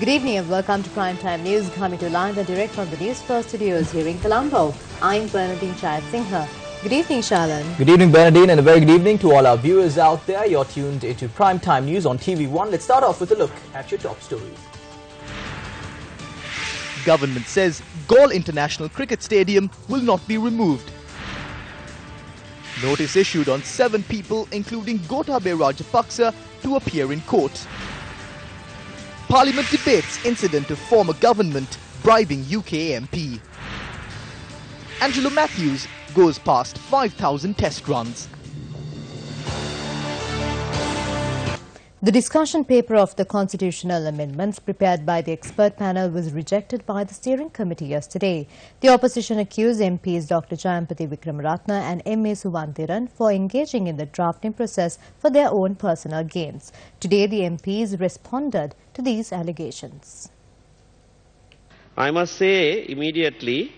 Good evening and welcome to Primetime News, coming to Lanka direct from the Newsfirst studios here in Colombo. I'm Bernadine Chayat-Singha. Good evening, Shalan. Good evening, Bernadine, and a very good evening to all our viewers out there. You're tuned into Primetime News on TV1. Let's start off with a look at your top stories. Government says Galle International Cricket Stadium will not be removed. Notice issued on 7 people, including Gotabaya Rajapaksa, to appear in court. Parliament debates incident of former government bribing UK MP. Angelo Matthews goes past 5,000 test runs. The discussion paper of the constitutional amendments prepared by the expert panel was rejected by the steering committee yesterday. The opposition accused MPs Dr. Jayampathy Wickramaratne and M.A. Sumantiran for engaging in the drafting process for their own personal gains. Today, the MPs responded to these allegations. I must say immediately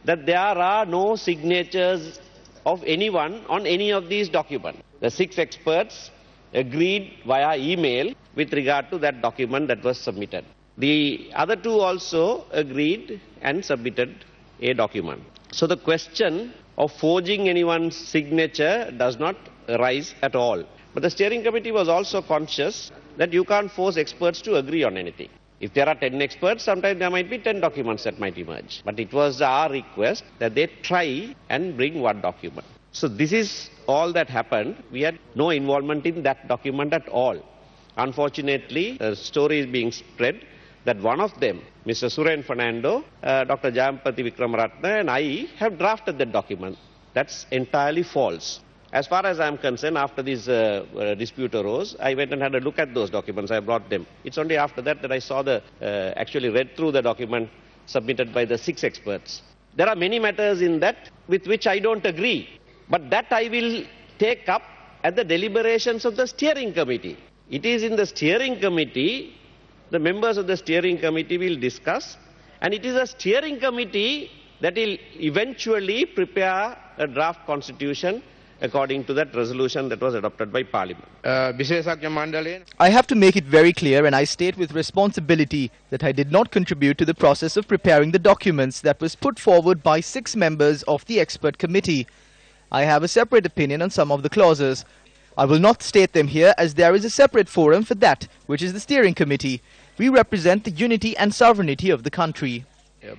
that there are no signatures of anyone on any of these documents. The 6 experts agreed via email with regard to that document that was submitted. The other 2 also agreed and submitted a document. So the question of forging anyone's signature does not arise at all. But the steering committee was also conscious that you can't force experts to agree on anything. If there are 10 experts, sometimes there might be 10 documents that might emerge. But it was our request that they try and bring one document. So this is all that happened. We had no involvement in that document at all. Unfortunately, the story is being spread that one of them, Mr. Suren Fernando, Dr. Jayampathy Wickramaratne and I have drafted that document. That's entirely false. As far as I'm concerned, after this dispute arose, I went and had a look at those documents. I brought them. It's only after that I saw actually read through the document submitted by the 6 experts. There are many matters in that with which I don't agree. But that I will take up at the deliberations of the steering committee. It is in the steering committee, the members of the steering committee will discuss, and it is a steering committee that will eventually prepare a draft constitution according to that resolution that was adopted by Parliament. I have to make it very clear, and I state with responsibility, that I did not contribute to the process of preparing the documents that was put forward by 6 members of the expert committee. I have a separate opinion on some of the clauses. I will not state them here, as there is a separate forum for that, which is the steering committee. We represent the unity and sovereignty of the country. If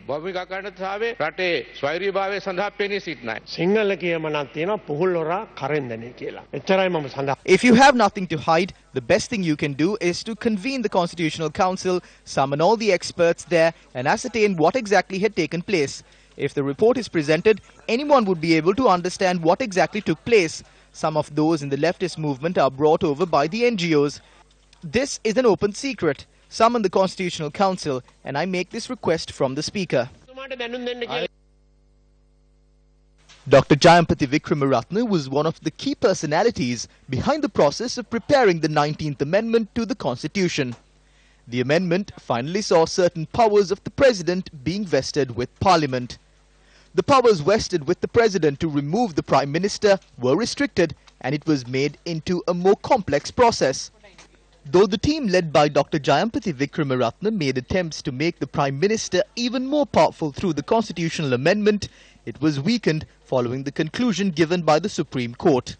you have nothing to hide, the best thing you can do is to convene the Constitutional Council, summon all the experts there and ascertain what exactly had taken place. If the report is presented, anyone would be able to understand what exactly took place. Some of those in the leftist movement are brought over by the NGOs. This is an open secret. Summon the Constitutional Council, and I make this request from the Speaker. Dr. Jayampathy Wickramaratne was one of the key personalities behind the process of preparing the 19th Amendment to the Constitution. The amendment finally saw certain powers of the President being vested with Parliament. The powers vested with the President to remove the Prime Minister were restricted, and it was made into a more complex process. Though the team led by Dr. Jayampathy Wickramaratne made attempts to make the Prime Minister even more powerful through the constitutional amendment, it was weakened following the conclusion given by the Supreme Court.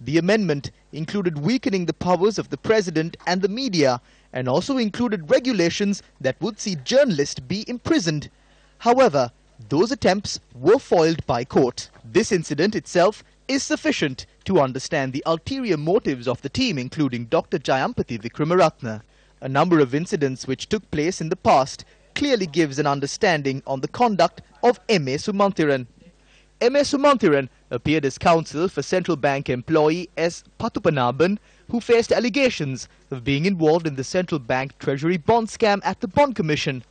The amendment included weakening the powers of the President and the media, and also included regulations that would see journalists be imprisoned. However, those attempts were foiled by court. This incident itself is sufficient to understand the ulterior motives of the team, including Dr. Jayampathy Wickramaratne. A number of incidents which took place in the past clearly gives an understanding on the conduct of M.A. Sumantiran. M.A. Sumantiran appeared as counsel for Central Bank employee S. Patupanaban, who faced allegations of being involved in the Central Bank Treasury bond scam at the Bond Commission.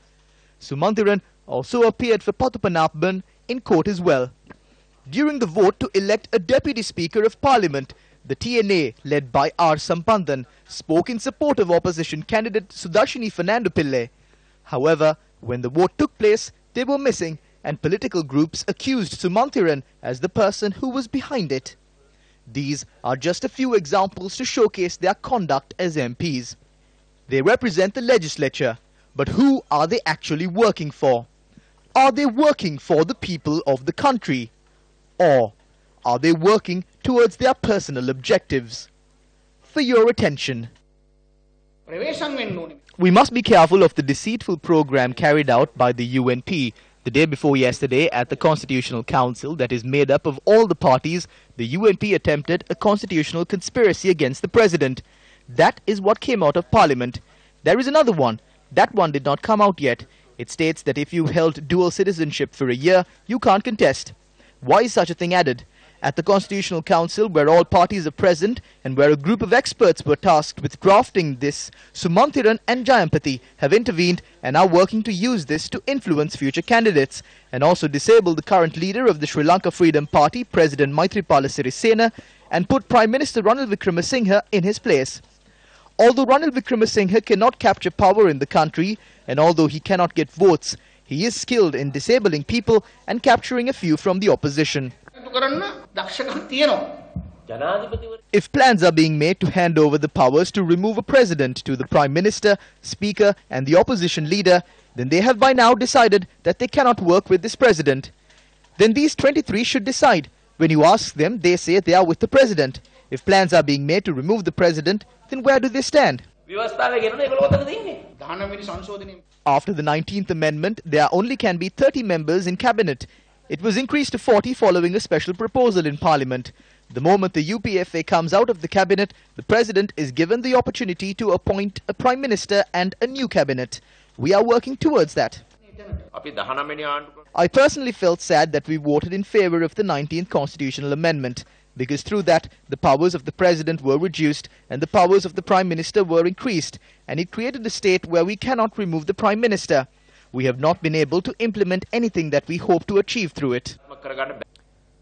Sumantiran also appeared for Patupanaban in court as well. During the vote to elect a Deputy Speaker of Parliament, the TNA, led by R. Sampandan, spoke in support of opposition candidate Sudarshini Fernando Pillai. However, when the vote took place, they were missing, and political groups accused Sumantiran as the person who was behind it. These are just a few examples to showcase their conduct as MPs. They represent the legislature, But who are they actually working for? Are they working for the people of the country? Or are they working towards their personal objectives? For your attention. We must be careful of the deceitful program carried out by the UNP. The day before yesterday at the Constitutional Council that is made up of all the parties, the UNP attempted a constitutional conspiracy against the president. That is what came out of Parliament. There is another one. That one did not come out yet. It states that if you held dual citizenship for a year, you can't contest. Why is such a thing added? At the Constitutional Council, where all parties are present and where a group of experts were tasked with drafting this, Sumanthiran and Jayampathy have intervened and are working to use this to influence future candidates and also disable the current leader of the Sri Lanka Freedom Party, President Maithripala Sirisena, and put Prime Minister Ranil Wickremesinghe in his place. Although Ranil Wickremesinghe cannot capture power in the country, and although he cannot get votes, he is skilled in disabling people and capturing a few from the opposition. If plans are being made to hand over the powers to remove a president to the Prime Minister, Speaker and the opposition leader, then they have by now decided that they cannot work with this president. Then these 23 should decide. When you ask them, they say they are with the president. If plans are being made to remove the president, then where do they stand? After the 19th Amendment, there only can be 30 members in cabinet. It was increased to 40 following a special proposal in Parliament. The moment the UPFA comes out of the cabinet, the president is given the opportunity to appoint a prime minister and a new cabinet. We are working towards that. I personally felt sad that we voted in favor of the 19th constitutional amendment, because through that the powers of the president were reduced and the powers of the prime minister were increased, and it created a state where we cannot remove the prime minister. We have not been able to implement anything that we hope to achieve through it.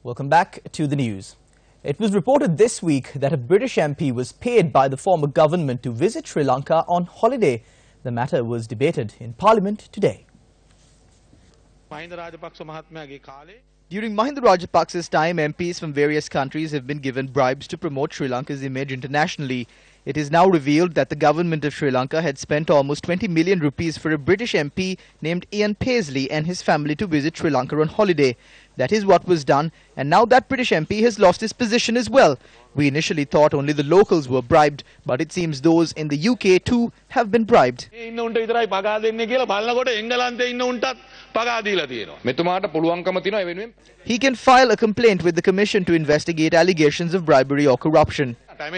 Welcome back to the news. It was reported this week that a British MP was paid by the former government to visit Sri Lanka on holiday. The matter was debated in Parliament today. During Mahinda Rajapaksa's time, MPs from various countries have been given bribes to promote Sri Lanka's image internationally. It is now revealed that the government of Sri Lanka had spent almost 20 million rupees for a British MP named Ian Paisley and his family to visit Sri Lanka on holiday. That is what was done, and now that British MP has lost his position as well. We initially thought only the locals were bribed, but it seems those in the UK too have been bribed. He can file a complaint with the Commission to investigate allegations of bribery or corruption. I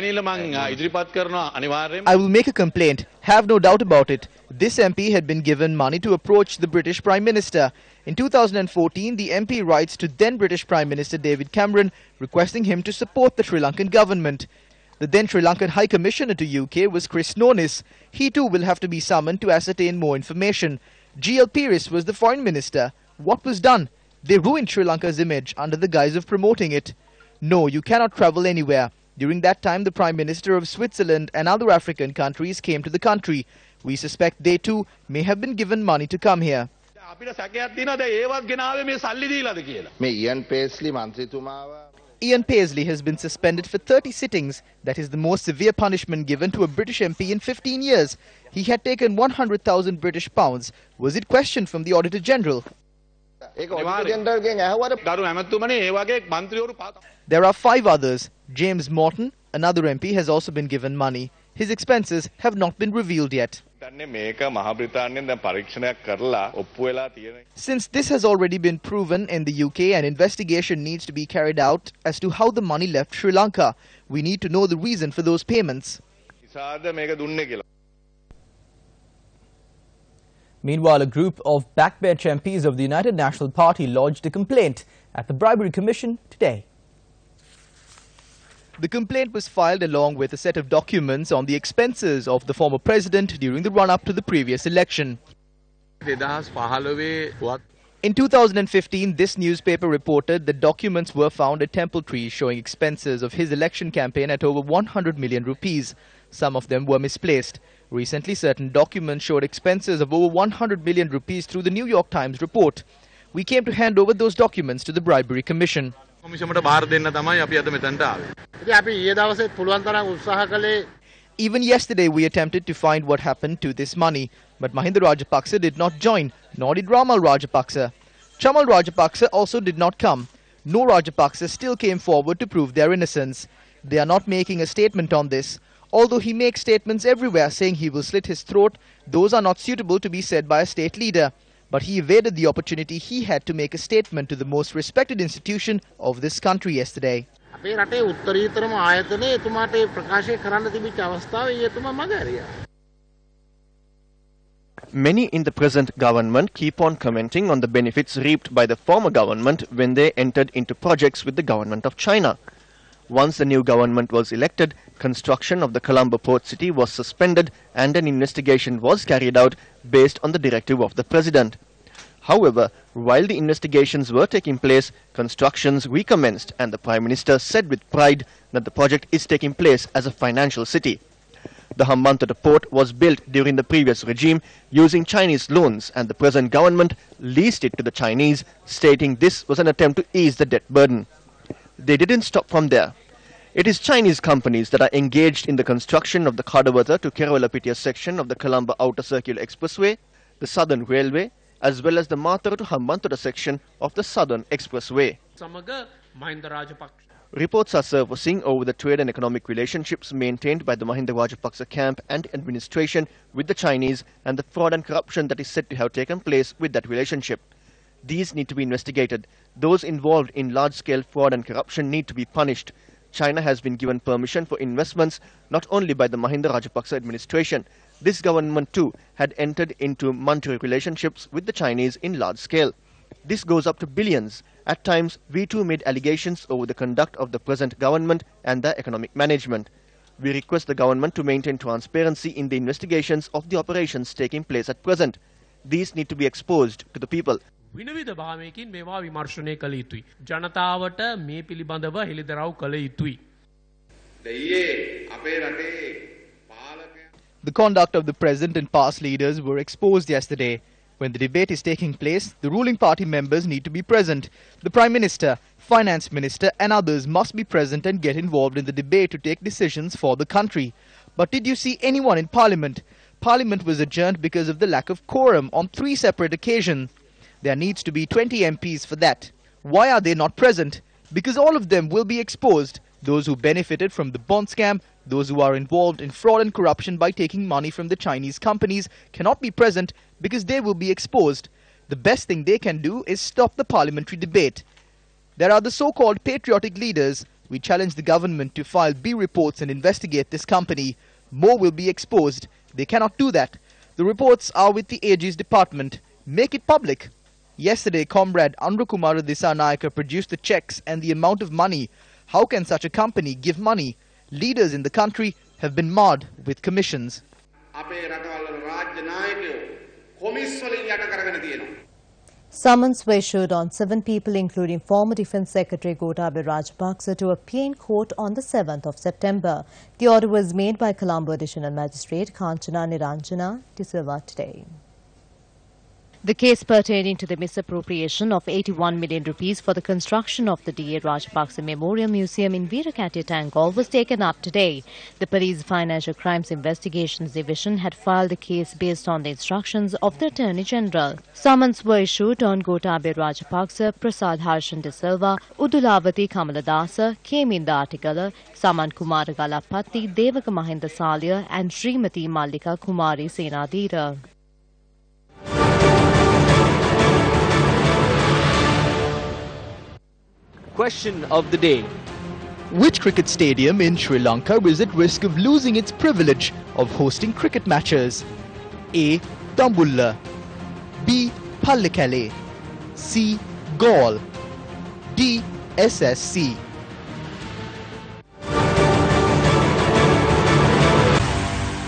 will make a complaint, have no doubt about it. This MP had been given money to approach the British Prime Minister. In 2014, the MP writes to then British Prime Minister David Cameron requesting him to support the Sri Lankan government. The then Sri Lankan High Commissioner to UK was Chris Nonis. He too will have to be summoned to ascertain more information. G.L. Peiris was the Foreign Minister. What was done? They ruined Sri Lanka's image under the guise of promoting it. No, you cannot travel anywhere. During that time, the Prime Minister of Switzerland and other African countries came to the country. We suspect they too may have been given money to come here. Ian Paisley has been suspended for 30 sittings. That is the most severe punishment given to a British MP in 15 years. He had taken 100,000 British pounds. Was it questioned from the Auditor General? There are 5 others. James Morton, another MP, has also been given money. His expenses have not been revealed yet. Since this has already been proven in the UK, an investigation needs to be carried out as to how the money left Sri Lanka. We need to know the reason for those payments. Meanwhile, a group of backbench MPs of the United National Party lodged a complaint at the Bribery Commission today. The complaint was filed along with a set of documents on the expenses of the former president during the run-up to the previous election. In 2015, this newspaper reported that documents were found at Temple Tree showing expenses of his election campaign at over 100 million rupees. Some of them were misplaced. Recently, certain documents showed expenses of over 100 million rupees through the New York Times report. We came to hand over those documents to the Bribery Commission. Even yesterday, we attempted to find what happened to this money. But Mahinda Rajapaksa did not join, nor did Ramal Rajapaksa. Chamal Rajapaksa also did not come. No Rajapaksa still came forward to prove their innocence. They are not making a statement on this. Although he makes statements everywhere saying he will slit his throat, those are not suitable to be said by a state leader. But he evaded the opportunity he had to make a statement to the most respected institution of this country yesterday. Many in the present government keep on commenting on the benefits reaped by the former government when they entered into projects with the government of China. Once the new government was elected, construction of the Colombo port city was suspended and an investigation was carried out based on the directive of the president. However, while the investigations were taking place, constructions recommenced and the Prime Minister said with pride that the project is taking place as a financial city. The Hambantota port was built during the previous regime using Chinese loans and the present government leased it to the Chinese, stating this was an attempt to ease the debt burden. They didn't stop from there. It is Chinese companies that are engaged in the construction of the Kadawatha to Kerawalapitia section of the Colombo Outer Circular Expressway, the Southern Railway, as well as the Matara to Hambantota section of the Southern Expressway. Reports are surfacing over the trade and economic relationships maintained by the Mahinda Rajapaksa camp and administration with the Chinese and the fraud and corruption that is said to have taken place with that relationship. These need to be investigated. Those involved in large-scale fraud and corruption need to be punished. China has been given permission for investments not only by the Mahinda Rajapaksa administration. This government too had entered into monetary relationships with the Chinese in large scale. This goes up to billions. At times, we too made allegations over the conduct of the present government and their economic management. We request the government to maintain transparency in the investigations of the operations taking place at present. These need to be exposed to the people. විනවිධ භාවයකින් මේවා විමර්ශනය කළ යුතුයි. ජනතාවට මේ පිළිබඳව හෙළිදරව් කළ යුතුයි. The conduct of the President and past leaders were exposed yesterday. When the debate is taking place, the ruling party members need to be present. The Prime Minister, Finance Minister and others must be present and get involved in the debate to take decisions for the country. But did you see anyone in Parliament? Parliament was adjourned because of the lack of quorum on 3 separate occasions. There needs to be 20 MPs for that. Why are they not present? Because all of them will be exposed. Those who benefited from the bond scam, those who are involved in fraud and corruption by taking money from the Chinese companies cannot be present because they will be exposed. The best thing they can do is stop the parliamentary debate. There are the so-called patriotic leaders. We challenge the government to file B reports and investigate this company. More will be exposed. They cannot do that. The reports are with the AG's department. Make it public. Yesterday, Comrade Andrukumara Disanayaka produced the checks and the amount of money. How can such a company give money? Leaders in the country have been marred with commissions. Summons were issued on 7 people, including former Defence Secretary Gotabaya Rajapaksa, to appear in court on the 7th of September. The order was made by Colombo Additional Magistrate Kanchana Niranjana De Silva today. The case pertaining to the misappropriation of 81 million rupees for the construction of the D.A. Rajapaksa Memorial Museum in Veerakatya Tangol was taken up today. The Police Financial Crimes Investigations Division had filed the case based on the instructions of the Attorney General. Summons were issued on Gotabaya Rajapaksa, Prasad Harshan De Silva, Udulavati Kamaladasa, K. Minda Atigala, Saman Kumar Galapatti, Devaka Mahinda Salia and Srimati Mallika Kumari Senadira. Question of the day. Which cricket stadium in Sri Lanka is at risk of losing its privilege of hosting cricket matches? A. Tambulla, B. Pallekele, C. Gaul, D. SSC.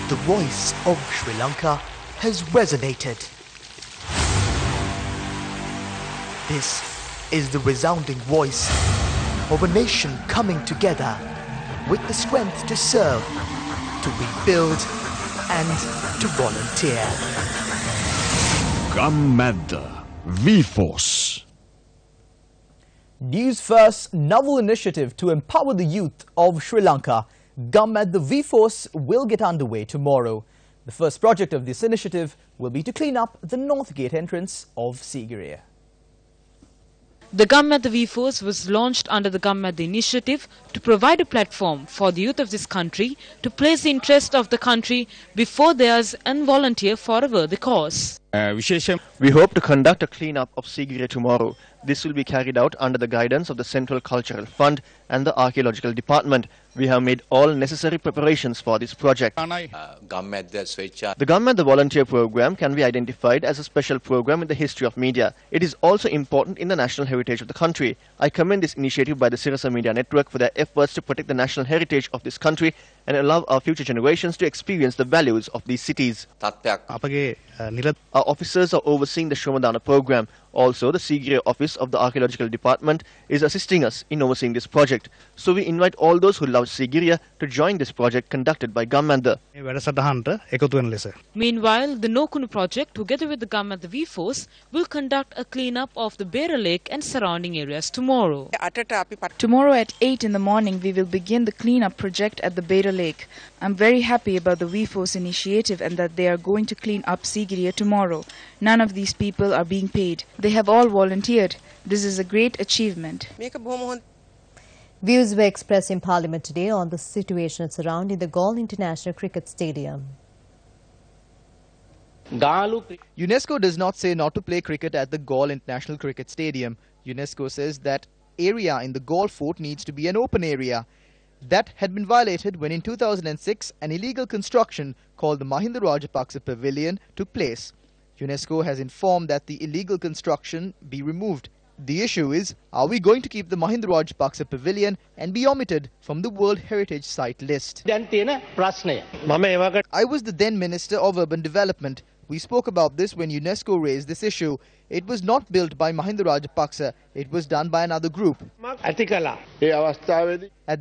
The voice of Sri Lanka has resonated. This is the resounding voice of a nation coming together with the strength to serve, to rebuild and to volunteer. Come at the V-Force. Newsfirst's novel initiative to empower the youth of Sri Lanka, Gum at the V-Force, will get underway tomorrow. The first project of this initiative will be to clean up the North Gate entrance of Sigiriya. The Gammadda V-Force was launched under the Gammadda initiative to provide a platform for the youth of this country to place the interest of the country before theirs and volunteer for a worthy cause. We hope to conduct a clean-up of Sigiriya tomorrow. This will be carried out under the guidance of the Central Cultural Fund and the Archaeological Department. We have made all necessary preparations for this project. The Gammadda Volunteer Program can be identified as a special program in the history of media. It is also important in the national heritage of the country. I commend this initiative by the Sirasa Media Network for their efforts to protect the national heritage of this country and allow our future generations to experience the values of these cities. Our officers are overseeing the Shomadana program. Also, the Sigiriya office of the Archaeological Department is assisting us in overseeing this project. So we invite all those who love Sigiriya to join this project conducted by Gammadda. Meanwhile, the Nokunu project, together with the Gammadda V-Force, will conduct a clean-up of the Bera Lake and surrounding areas tomorrow. Tomorrow at 8 in the morning, we will begin the clean-up project at the Bera Lake. I'm very happy about the V-Force initiative and that they are going to clean up Sigiriya tomorrow. None of these people are being paid. They have all volunteered. This is a great achievement. Views were expressed in Parliament today on the situation surrounding the Galle International Cricket Stadium. UNESCO does not say not to play cricket at the Galle International Cricket Stadium. UNESCO says that area in the Galle Fort needs to be an open area. That had been violated when in 2006 an illegal construction called the Mahinda Rajapaksa Pavilion took place. UNESCO has informed that the illegal construction be removed. The issue is, are we going to keep the Mahinda Rajapaksa Pavilion and be omitted from the World Heritage Site list? I was the then Minister of Urban Development. We spoke about this when UNESCO raised this issue. It was not built by Mahinda Rajapaksa. It was done by another group. At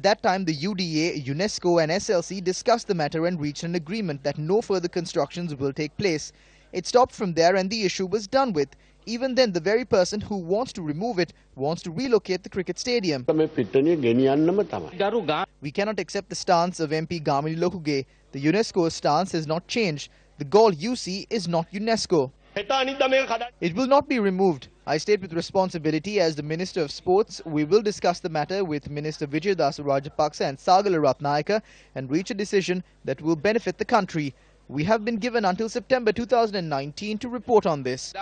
that time, the UDA, UNESCO and SLC discussed the matter and reached an agreement that no further constructions will take place. It stopped from there and the issue was done with. Even then, the very person who wants to remove it wants to relocate the cricket stadium. We cannot accept the stance of MP Gamini Lokuge. The UNESCO stance has not changed. The Galle UC is not UNESCO. It will not be removed. I state with responsibility as the Minister of Sports, we will discuss the matter with Minister Vijayadasa Rajapaksa and Sagala Ratnayaka and reach a decision that will benefit the country. We have been given until September 2019 to report on this.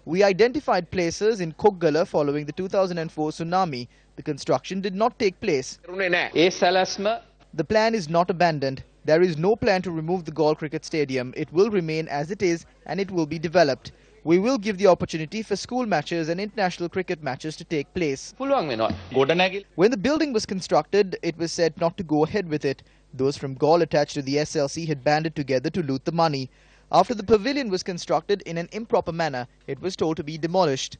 We identified places in Koggala following the 2004 tsunami. The construction did not take place. The plan is not abandoned. There is no plan to remove the Galle Cricket Stadium. It will remain as it is and it will be developed. We will give the opportunity for school matches and international cricket matches to take place. When the building was constructed, it was said not to go ahead with it. Those from Galle attached to the SLC had banded together to loot the money. After the pavilion was constructed in an improper manner, it was told to be demolished.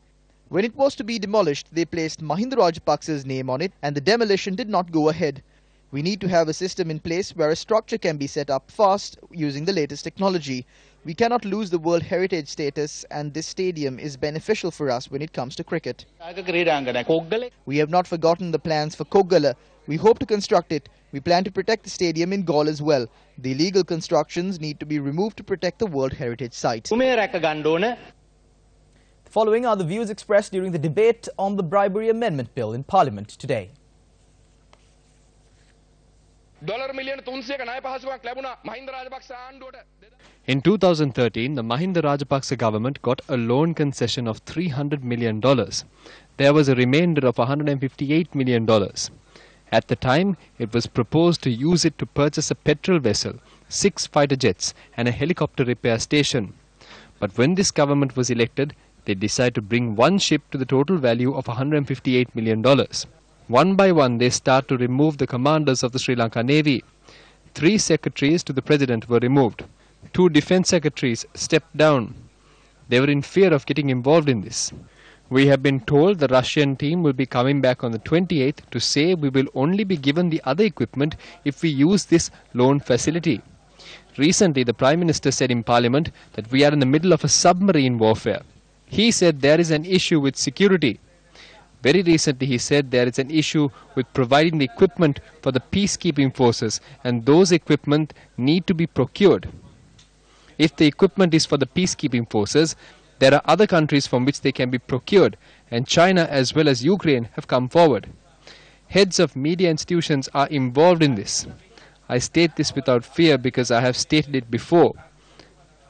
When it was to be demolished, they placed Mahinda Rajapaksa's name on it and the demolition did not go ahead. We need to have a system in place where a structure can be set up fast using the latest technology. We cannot lose the World Heritage status and this stadium is beneficial for us when it comes to cricket. We have not forgotten the plans for Koggala. We hope to construct it. We plan to protect the stadium in Galle as well. The illegal constructions need to be removed to protect the World Heritage Site. Following are the views expressed during the debate on the Bribery Amendment Bill in Parliament today. In 2013, the Mahinda Rajapaksa government got a loan concession of $300 million. There was a remainder of $158 million. At the time, it was proposed to use it to purchase a petrol vessel, 6 fighter jets and a helicopter repair station. But when this government was elected, they decided to bring one ship to the total value of $158 million. One by one, they start to remove the commanders of the Sri Lanka Navy. 3 secretaries to the President were removed. 2 defense secretaries stepped down. They were in fear of getting involved in this. We have been told the Russian team will be coming back on the 28th to say we will only be given the other equipment if we use this loan facility. Recently, the Prime Minister said in Parliament that we are in the middle of a submarine warfare. He said there is an issue with security. Very recently, he said there is an issue with providing the equipment for the peacekeeping forces and those equipment need to be procured. If the equipment is for the peacekeeping forces, there are other countries from which they can be procured, and China as well as Ukraine have come forward. Heads of media institutions are involved in this. I state this without fear because I have stated it before.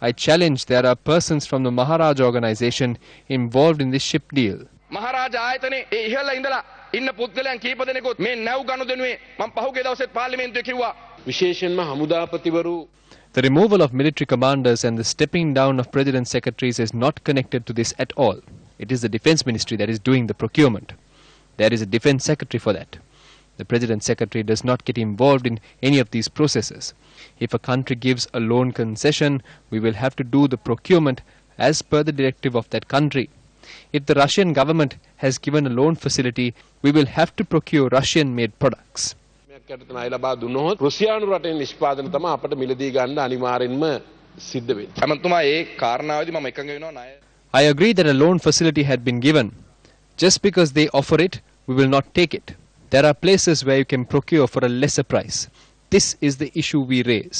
I challenge there are persons from the Maharaj organization involved in this ship deal. Maharaj ආයතනේ ඒ ඉහළ ඉඳලා ඉන්න පුද්ගලයන් කීප දෙනෙකුත් මේ නැව් ගනුදෙනුවේ මම පහුගිය දවසෙත් පාර්ලිමේන්තුවේ කිව්වා විශේෂයෙන්ම හමුදාපතිවරු. The removal of military commanders and the stepping down of president secretaries is not connected to this at all. It is the defense ministry that is doing the procurement. There is a defense secretary for that. The president secretary does not get involved in any of these processes. If a country gives a loan concession, we will have to do the procurement as per the directive of that country. If the Russian government has given a loan facility, we will have to procure Russian-made products. රුසියානු රටේ නිෂ්පාදන තමයි අපිට මිලදී ගන්න අනිවාර්යෙන්ම සිද්ධ වෙන්නේ. හැමතුමා ඒ කාරණාවේදී මම එකඟ වෙනවා ණය. I agree that a loan facility had been given. Just because they offer it, we will not take it. There are places where you can procure for a lesser price. This is the issue we raise.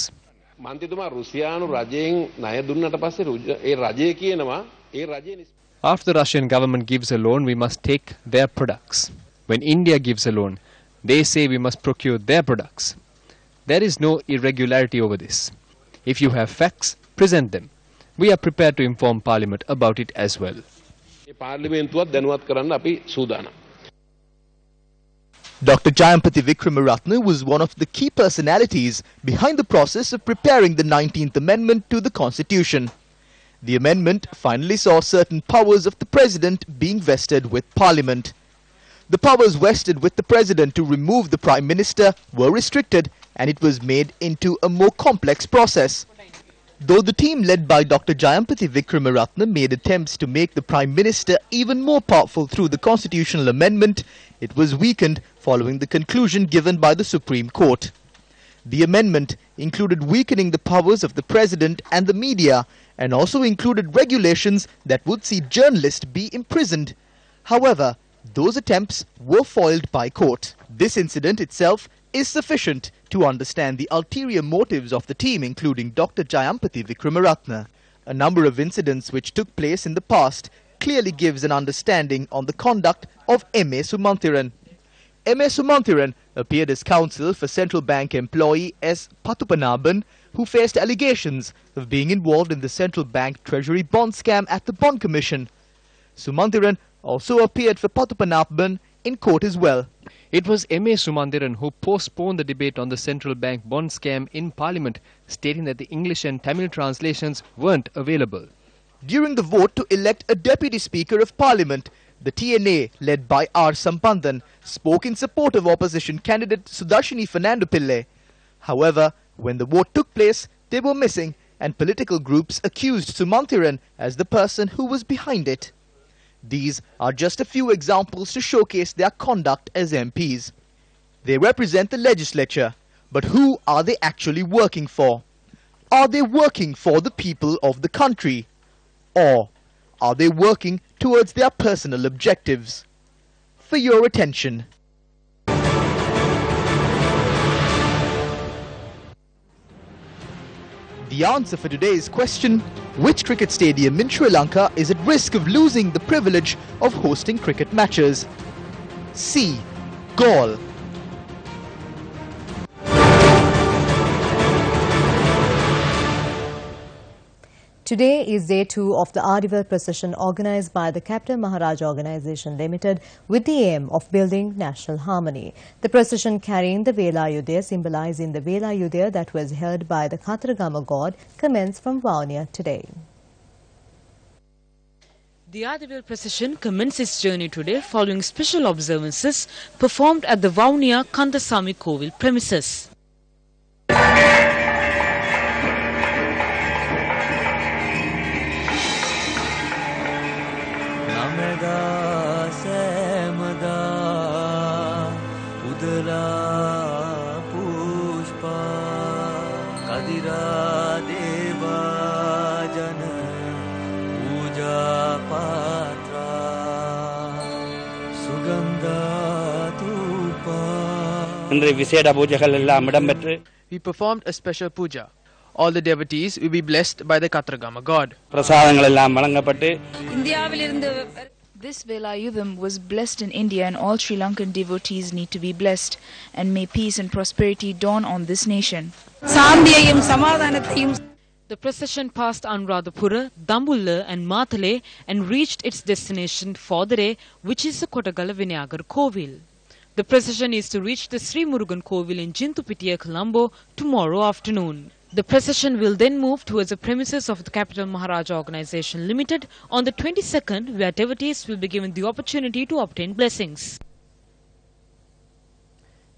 මන්ත්‍රීතුමා රුසියානු රජයෙන් ණය දුන්නට පස්සේ ඒ රජය කියනවා ඒ රජයේ After the Russian government gives a loan, we must take their products. When India gives a loan, they say we must procure their products. There is no irregularity over this. If you have facts, present them. We are prepared to inform Parliament about it as well. Dr. Jayampati Vikramaratne was one of the key personalities behind the process of preparing the 19th Amendment to the Constitution. The amendment finally saw certain powers of the President being vested with Parliament. The powers vested with the President to remove the Prime Minister were restricted, and it was made into a more complex process. Though the team led by Dr. Jayampati Vikramaratne made attempts to make the Prime Minister even more powerful through the constitutional amendment, it was weakened following the conclusion given by the Supreme Court. The amendment included weakening the powers of the President and the media, and also included regulations that would see journalists be imprisoned. However, those attempts were foiled by court. This incident itself is sufficient to understand the ulterior motives of the team, including Dr. Jayampati Vikramaratne. A number of incidents which took place in the past clearly gives an understanding on the conduct of M.A. Sumanthiran. M.A. Sumanthiran appeared as counsel for Central Bank employee S. Pathupanaban, who faced allegations of being involved in the Central Bank Treasury bond scam at the Bond Commission. Sumanthiran also appeared for Pathupanaban in court as well. It was M.A. Sumanthiran who postponed the debate on the Central Bank bond scam in Parliament, stating that the English and Tamil translations weren't available. During the vote to elect a Deputy Speaker of Parliament, the TNA, led by R. Sampanthan, spoke in support of opposition candidate Sudarshini Fernando Pillai. However, when the vote took place, they were missing, and political groups accused Sumanthiran as the person who was behind it. These are just a few examples to showcase their conduct as MPs. They represent the legislature, but who are they actually working for? Are they working for the people of the country? Or are they working towards their personal objectives? For your attention. The answer for today's question: which cricket stadium in Sri Lanka is at risk of losing the privilege of hosting cricket matches? C. Galle. Today is day 2 of the Adival procession organised by the Captain Maharaj Organisation Limited with the aim of building national harmony. The procession carrying the Velayudaya, symbolising the Velayudaya that was held by the Kataragama god, commenced from Vavuniya today. The Adival procession commenced its journey today following special observances performed at the Vavuniya Kandasamy Kovil premises. We performed a special puja. All the devotees will be blessed by the Katragama god. This Velayudham was blessed in India, and all Sri Lankan devotees need to be blessed. And may peace and prosperity dawn on this nation. The procession passed Anuradhapura, Dambulla and Mathale and reached its destination for the day, which is the Kotagala Vinayagar Kovil. The procession is to reach the Sri Murugan Kovil in Jintupitiya, Colombo tomorrow afternoon. The procession will then move towards the premises of the Capital Maharaja Organisation Limited on the 22nd, where devotees will be given the opportunity to obtain blessings.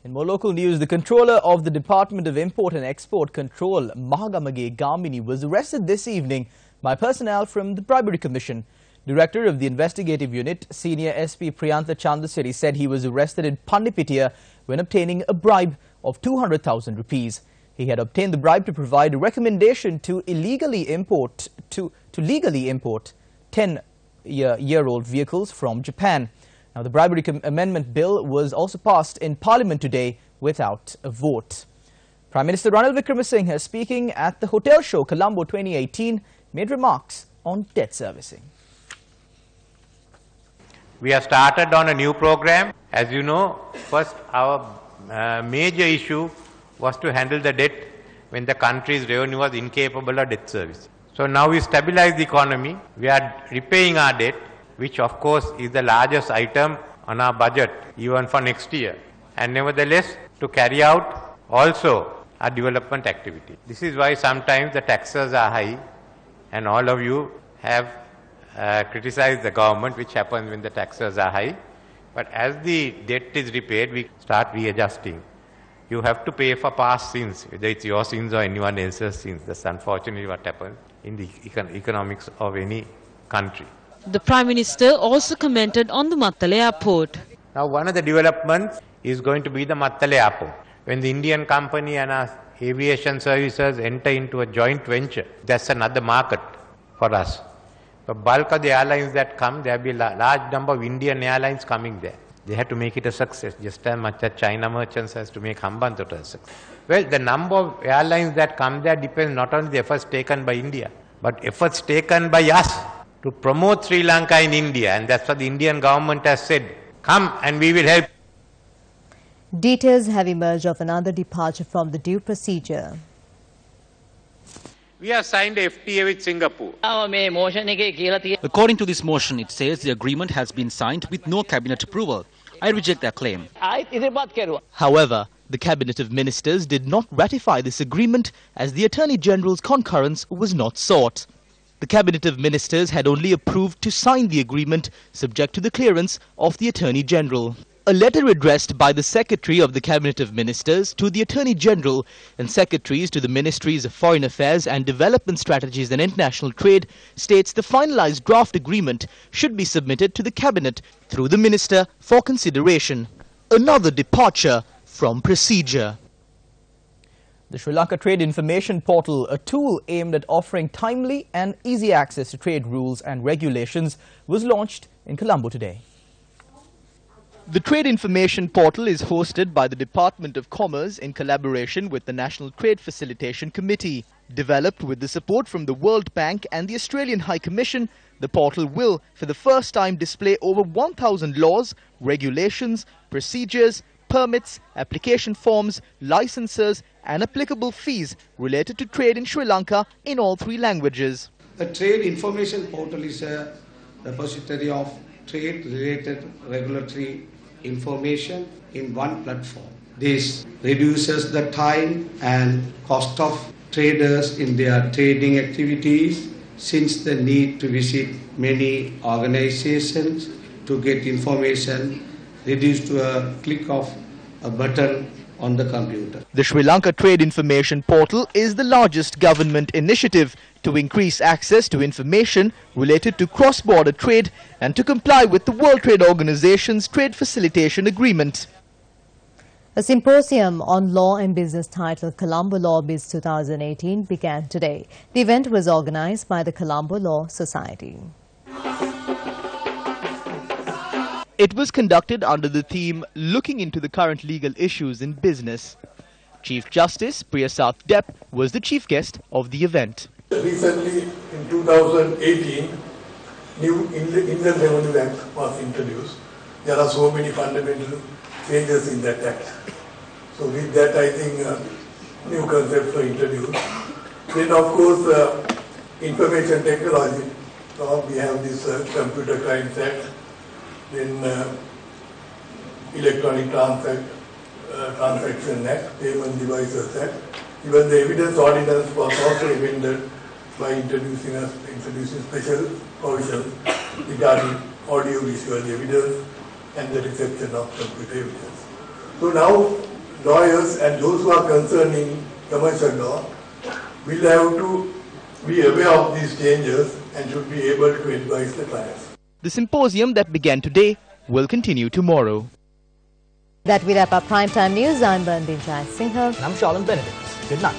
In more local news, the controller of the Department of Import and Export Control, Mahagamage Gamini, was arrested this evening by personnel from the Bribery Commission. Director of the Investigative Unit, Senior SP Priyantha Chandasiri, said he was arrested in Pandipitiya when obtaining a bribe of 200,000 rupees. He had obtained the bribe to provide a recommendation to legally import 10-year-old vehicles from Japan. Now, the bribery amendment bill was also passed in Parliament today without a vote. Prime Minister Ranil Wickremesinghe, speaking at the Hotel Show Colombo 2018, made remarks on debt servicing. We have started on a new program. As you know, first our major issue was to handle the debt when the country's revenue was incapable of debt service. So now we stabilize the economy. We are repaying our debt, which of course is the largest item on our budget even for next year. And nevertheless, to carry out also our development activity. This is why sometimes the taxes are high, and all of you have criticized the government, which happens when the taxes are high. But as the debt is repaid, we start readjusting. You have to pay for past sins, whether it's your sins or anyone else's sins. That's unfortunately what happens in the economics of any country. The Prime Minister also commented on the Mattale Airport. Now, one of the developments is going to be the Mattale Airport. When the Indian company and our aviation services enter into a joint venture, that's another market for us. The bulk of the airlines that come, there will be a large number of Indian airlines coming there. They have to make it a success, just as much as China merchants has to make Hambantota a success. Well, the number of airlines that come there depends not on the efforts taken by India, but efforts taken by us to promote Sri Lanka in India. And that's what the Indian government has said. Come and we will help. Details have emerged of another departure from the due procedure. We have signed a FTA with Singapore. According to this motion, it says the agreement has been signed with no cabinet approval. I reject that claim. However, the Cabinet of Ministers did not ratify this agreement as the Attorney General's concurrence was not sought. The Cabinet of Ministers had only approved to sign the agreement subject to the clearance of the Attorney General. A letter addressed by the Secretary of the Cabinet of Ministers to the Attorney General and Secretaries to the Ministries of Foreign Affairs and Development Strategies and International Trade states the finalized draft agreement should be submitted to the Cabinet through the Minister for consideration. Another departure from procedure. The Sri Lanka Trade Information Portal, a tool aimed at offering timely and easy access to trade rules and regulations, was launched in Colombo today. The Trade Information Portal is hosted by the Department of Commerce in collaboration with the National Trade Facilitation Committee. Developed with the support from the World Bank and the Australian High Commission, the portal will, for the first time, display over 1,000 laws, regulations, procedures, permits, application forms, licenses and applicable fees related to trade in Sri Lanka in all 3 languages. The Trade Information Portal is a repository of trade-related regulatory information in one platform. This reduces the time and cost of traders in their trading activities, since the need to visit many organizations to get information reduced to a click of a button on the computer. The Sri Lanka Trade Information Portal is the largest government initiative to increase access to information related to cross-border trade and to comply with the World Trade Organization's Trade Facilitation Agreement. A symposium on law and business titled Colombo Law Biz 2018 began today. The event was organized by the Colombo Law Society. It was conducted under the theme Looking into the Current Legal Issues in Business. Chief Justice Priyasad Depp was the chief guest of the event. Recently, in 2018, new Indian Revenue Act was introduced. There are so many fundamental changes in that act. So with that, I think new concepts were introduced. Then, of course, information technology. So we have this Computer Crimes Act, then Electronic Transaction Act, Payment Devices Act. Even the Evidence Ordinance was also amended by introducing special provisions regarding audio-visual evidence and the reception of computer evidence. So now, lawyers and those who are concerned in commercial law will have to be aware of these changes and should be able to advise the clients. The symposium that began today will continue tomorrow. That will wrap up Primetime News. I'm Bandin Jai Sinha. And I'm Shalan Benedict. Good night.